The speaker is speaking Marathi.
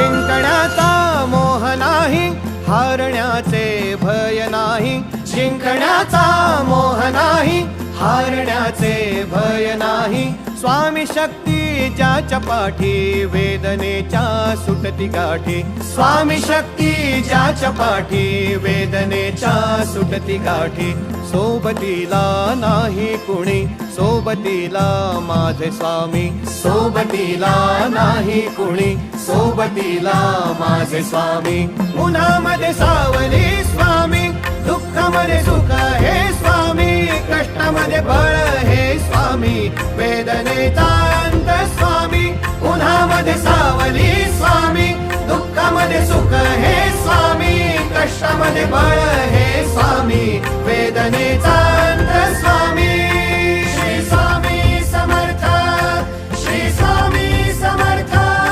जिंकण्याचा मोह नाही, हारण्याचे भय नाही. जिंकण्याचा मोह नाही, हारण्याचे भय नाही. स्वामी शक्ती ज्याच्या पाठी, वेदनेच्या सुटती गाठी. स्वामी शक्ती ज्याच्या पाठी, वेदनेच्या सुटती गाठी. सोबतीला नाही कुणी, सोबतीला माझे स्वामी. सोबतीला नाही कुणी, सोबतीला माझे स्वामी. उन्हामध्ये सावली स्वामी, दुःखामध्ये सुख हे स्वामी. कष्टामध्ये बळ हे स्वामी, वेदनेचा अंत स्वामी. उन्हामध्ये सावली स्वामी, दुःखामध्ये सुख हे स्वामी. कष्टामध्ये बळ हे स्वामी, वेदनेचा अंत स्वामी.